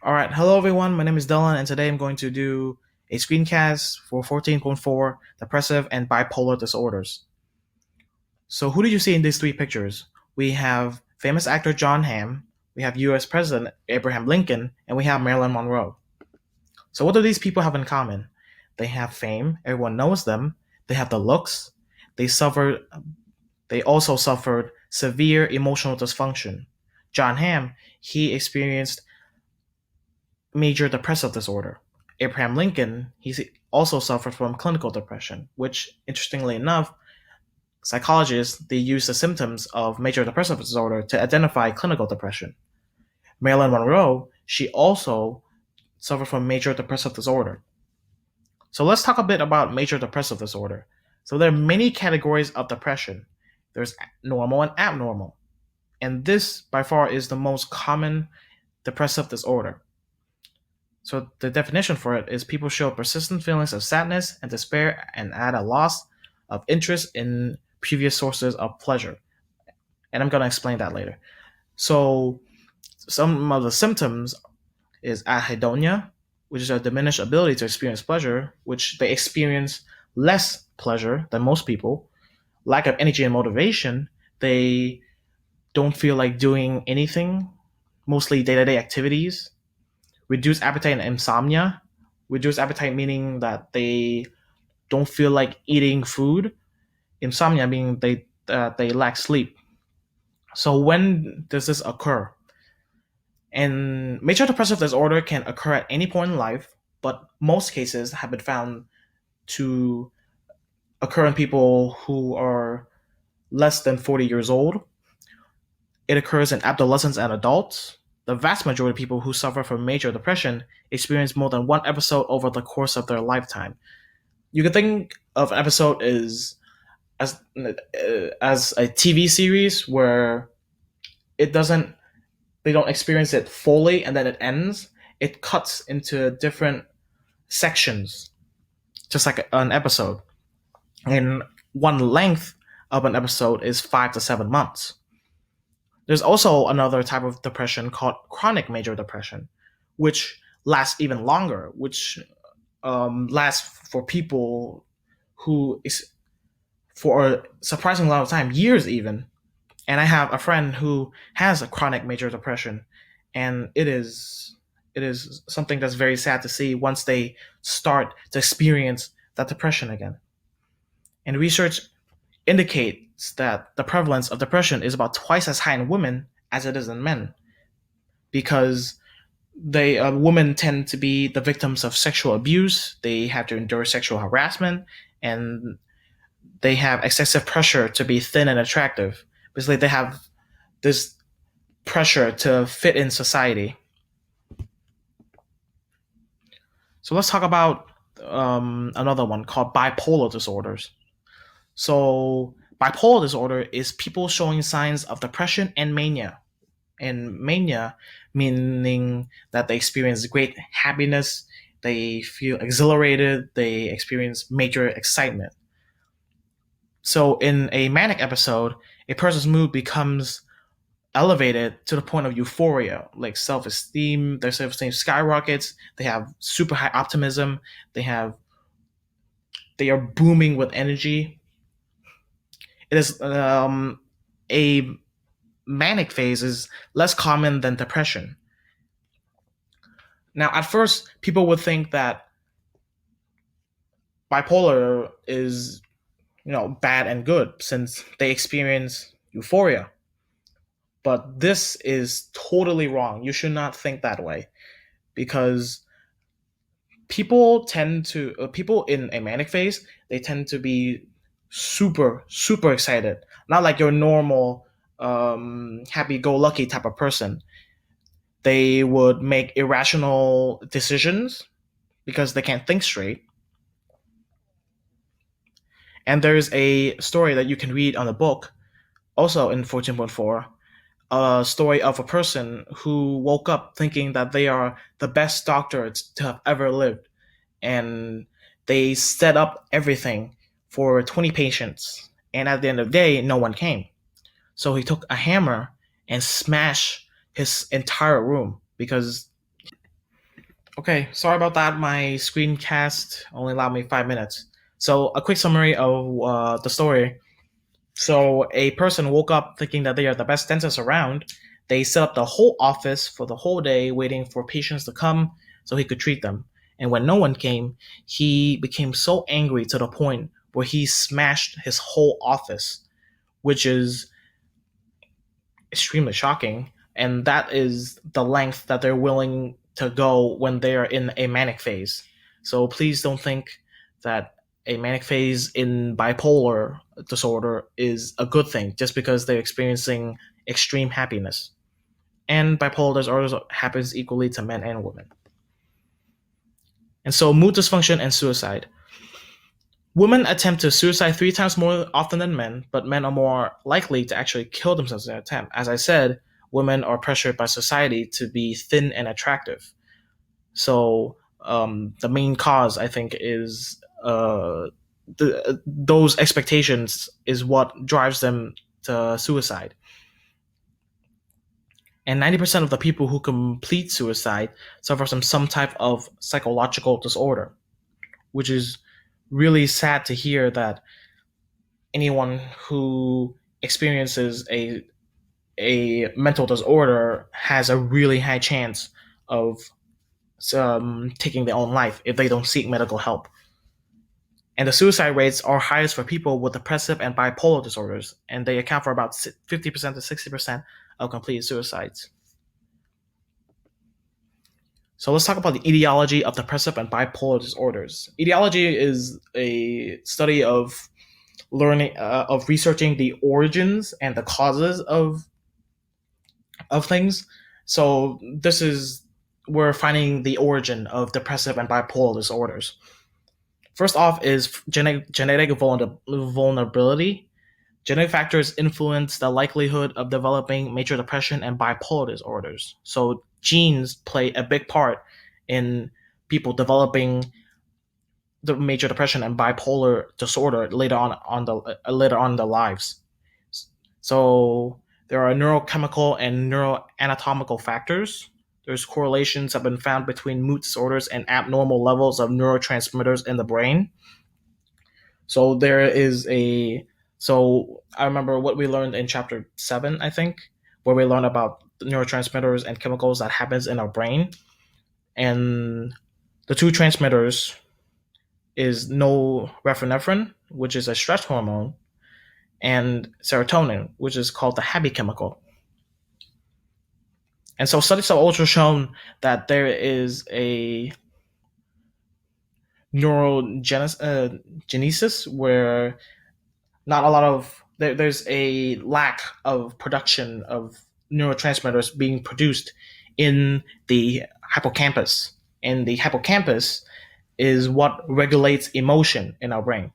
All right, hello everyone. My name is Dylan, and today I'm going to do a screencast for 14.4 depressive and bipolar disorders. So, who did you see in these three pictures? We have famous actor John Hamm, we have US President Abraham Lincoln, and we have Marilyn Monroe. So, what do these people have in common? They have fame, everyone knows them, they have the looks, they suffered they also suffered severe emotional dysfunction. John Hamm, he experienced major depressive disorder. Abraham Lincoln, he also suffered from clinical depression, which, interestingly enough, psychologists they use the symptoms of major depressive disorder to identify clinical depression. Marilyn Monroe, she also suffered from major depressive disorder. So let's talk a bit about major depressive disorder. So there are many categories of depression. There's normal and abnormal, and this by far is the most common depressive disorder. So the definition for it is people show persistent feelings of sadness and despair and add a loss of interest in previous sources of pleasure. And I'm going to explain that later. So some of the symptoms is anhedonia, which is a diminished ability to experience pleasure, which they experience less pleasure than most people. Lack of energy and motivation, they don't feel like doing anything, mostly day-to-day activities. Reduced appetite and insomnia. Reduced appetite meaning that they don't feel like eating food. Insomnia meaning they lack sleep. So when does this occur? And major depressive disorder can occur at any point in life, but most cases have been found to occur in people who are less than 40 years old. It occurs in adolescents and adults. The vast majority of people who suffer from major depression experience more than one episode over the course of their lifetime. You can think of an episode as as a TV series where it doesn't they don't experience it fully and then it ends. It cuts into different sections, just like an episode. And one length of an episode is 5 to 7 months. There's also another type of depression called chronic major depression, which lasts even longer, which lasts for people who is for a surprising amount of time, years even. And I have a friend who has a chronic major depression, and it is something that's very sad to see once they start to experience that depression again. And research indicates that the prevalence of depression is about twice as high in women as it is in men, because women tend to be the victims of sexual abuse. They have to endure sexual harassment, and they have excessive pressure to be thin and attractive. Basically, they have this pressure to fit in society. So let's talk about another one called bipolar disorders. So bipolar disorder is people showing signs of depression and mania. And mania meaning that they experience great happiness, they feel exhilarated, they experience major excitement. So in a manic episode, a person's mood becomes elevated to the point of euphoria, like self-esteem. Their self-esteem skyrockets. They have super high optimism. They are booming with energy. It is a manic phase is less common than depression. Now, at first, people would think that bipolar is bad and good since they experience euphoria. But this is totally wrong. You should not think that way, because people in a manic phase, they tend to be super excited, not like your normal happy-go-lucky type of person. They would make irrational decisions because they can't think straight. And there's a story that you can read on the book, also in 14.4, a story of a person who woke up thinking that they are the best doctor to have ever lived, and they set up everything for 20 patients, and at the end of the day no one came. So he took a hammer and smashed his entire room, because Okay, sorry about that. My screencast only allowed me 5 minutes. So, a quick summary of the story. So, a person woke up thinking that they are the best dentist around. They set up the whole office for the whole day, waiting for patients to come so he could treat them. And when no one came, he became so angry to the point where he smashed his whole office, which is extremely shocking. And that is the length that they're willing to go when they're in a manic phase. So please don't think that a manic phase in bipolar disorder is a good thing just because they're experiencing extreme happiness. And bipolar disorder happens equally to men and women. And so, mood dysfunction and suicide. Women attempt to suicide 3 times more often than men, but men are more likely to actually kill themselves in an attempt. As I said, women are pressured by society to be thin and attractive. So the main cause, I think, is those expectations is what drives them to suicide. And 90% of the people who complete suicide suffer from some type of psychological disorder, which is really sad to hear that anyone who experiences a mental disorder has a really high chance of taking their own life if they don't seek medical help. And the suicide rates are highest for people with depressive and bipolar disorders, and they account for about 50% to 60% of completed suicides. So let's talk about the etiology of depressive and bipolar disorders. Etiology is a study of learning of researching the origins and the causes of things. So this is we're finding the origin of depressive and bipolar disorders. First off is genetic vulnerability. Genetic factors influence the likelihood of developing major depression and bipolar disorders. So genes play a big part in people developing the major depression and bipolar disorder later on in their lives. So there are neurochemical and neuroanatomical factors. There's correlations have been found between mood disorders and abnormal levels of neurotransmitters in the brain. So there is a so I remember what we learned in chapter 7, I think, where we learned about the neurotransmitters and chemicals that happens in our brain. And the two transmitters is norepinephrine, which is a stress hormone, and serotonin, which is called the happy chemical. And so studies have also shown that there is a neurogenesis where not a lot of there's a lack of production of neurotransmitters being produced in the hippocampus. And the hippocampus is what regulates emotion in our brain.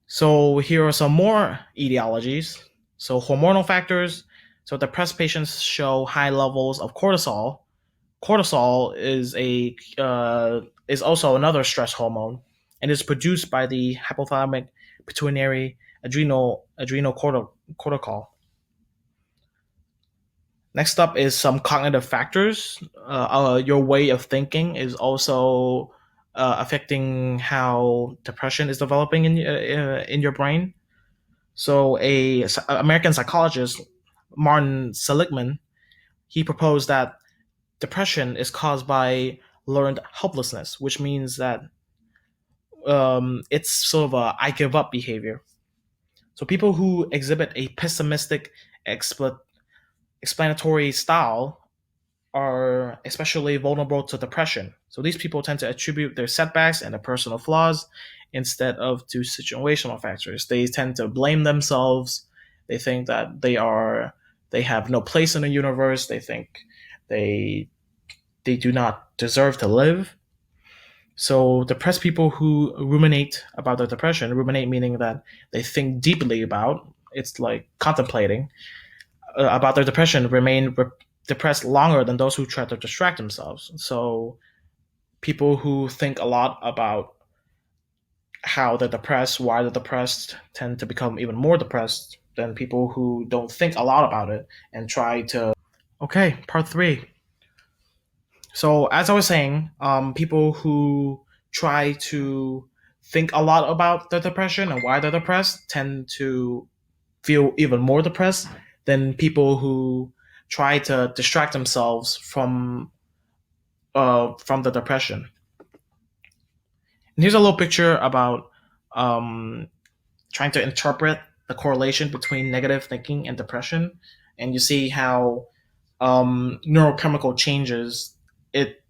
So here are some more etiologies. So hormonal factors. So depressed patients show high levels of cortisol. Cortisol is also another stress hormone, and is produced by the hypothalamic pituitary adrenal cortical. Next up is some cognitive factors. Your way of thinking is also affecting how depression is developing in your brain. So, a American psychologist, Martin Seligman, he proposed that depression is caused by learned helplessness, which means that it's sort of a I give up behavior. So people who exhibit a pessimistic explanatory style are especially vulnerable to depression. So these people tend to attribute their setbacks and their personal flaws instead of to situational factors. They tend to blame themselves. They think that they have no place in the universe. They think they they do not deserve to live. So depressed people who ruminate about their depression, ruminate meaning that they think deeply about, it's like contemplating about their depression, remain depressed longer than those who try to distract themselves. So people who think a lot about how they're depressed, why they're depressed, tend to become even more depressed than people who don't think a lot about it and try to Okay, part three. So as I was saying, people who try to think a lot about the depression and why they're depressed tend to feel even more depressed than people who try to distract themselves from the depression. And here's a little picture about um, trying to interpret the correlation between negative thinking and depression, and you see how neurochemical changes it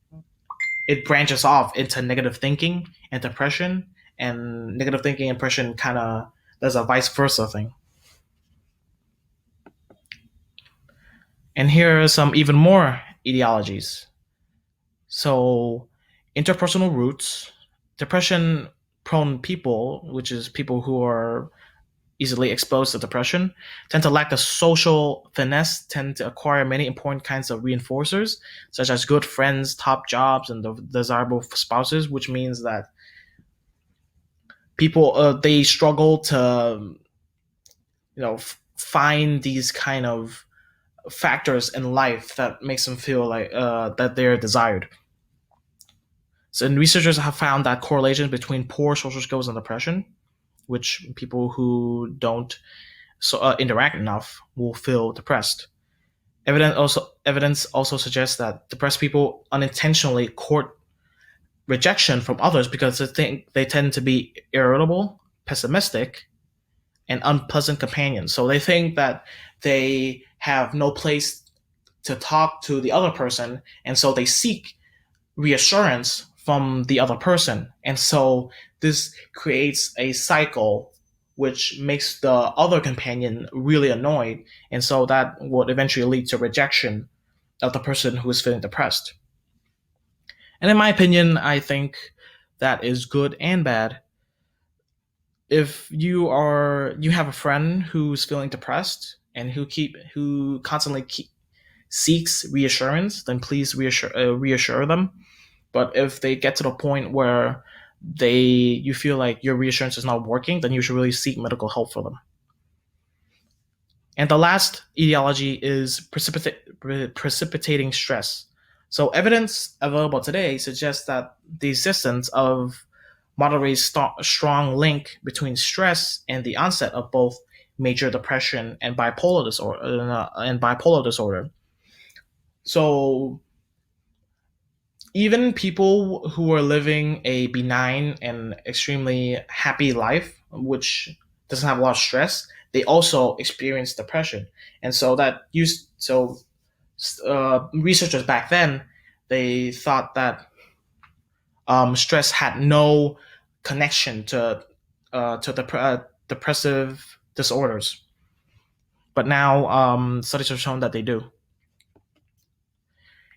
it branches off into negative thinking and depression, and negative thinking and depression kind of does a vice versa thing. And here are some even more etiologies. So, interpersonal roots, depression prone people, which is people who are easily exposed to depression, tend to lack the social finesse, tend to acquire many important kinds of reinforcers, such as good friends, top jobs, and the desirable spouses, which means that people they struggle to find these kind of factors in life that makes them feel like that they're desired. So, and researchers have found that correlation between poor social skills and depression, which people who don't interact enough will feel depressed. Evidence also suggests that depressed people unintentionally court rejection from others because they tend to be irritable, pessimistic, and unpleasant companions. So they think that they have no place to talk to the other person, and so they seek reassurance from the other person. And so this creates a cycle which makes the other companion really annoyed. And so that would eventually lead to rejection of the person who is feeling depressed. And in my opinion, I think that is good and bad. If you have a friend who's feeling depressed and who constantly seeks reassurance, then please reassure them. But if they get to the point where you feel like your reassurance is not working, then you should really seek medical help for them. And the last etiology is precipitating stress. So evidence available today suggests that the existence of moderately strong link between stress and the onset of both major depression and bipolar disorder. So even people who are living a benign and extremely happy life, which doesn't have a lot of stress, they also experience depression. And so researchers back then they thought that stress had no connection to depressive disorders, but now studies have shown that they do.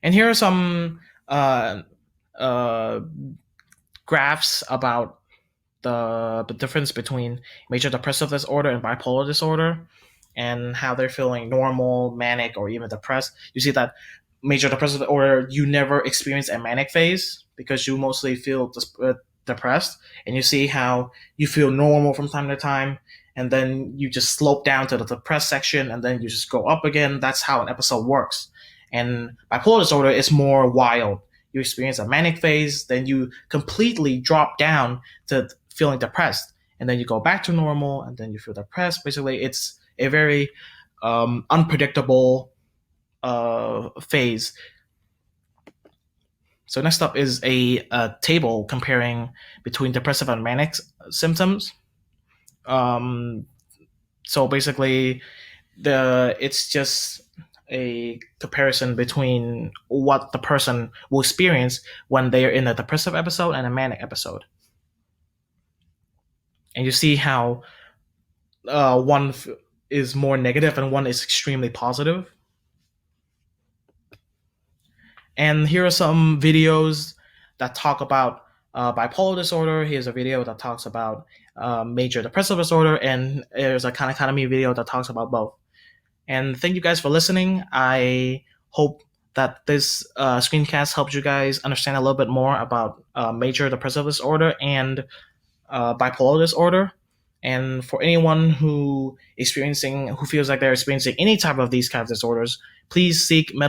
And here are some uh, graphs about the difference between major depressive disorder and bipolar disorder and how they're feeling normal, manic, or even depressed. You see that major depressive disorder, you never experience a manic phase because you mostly feel depressed, and you see how you feel normal from time to time, and then you just slope down to the depressed section, and then you just go up again. That's how an episode works. And bipolar disorder is more wild. You experience a manic phase, then you completely drop down to feeling depressed, and then you go back to normal, and then you feel depressed. Basically, it's a very unpredictable phase. So next up is a table comparing between depressive and manic symptoms. Um, so basically, it's just a comparison between what the person will experience when they are in a depressive episode and a manic episode. And you see how one is more negative and one is extremely positive. And here are some videos that talk about bipolar disorder. Here's a video that talks about major depressive disorder, and there's a Khan Academy video that talks about both. And thank you guys for listening. I hope that this screencast helps you guys understand a little bit more about major depressive disorder and bipolar disorder. And for anyone who feels like they're experiencing any type of these kind of disorders, please seek medical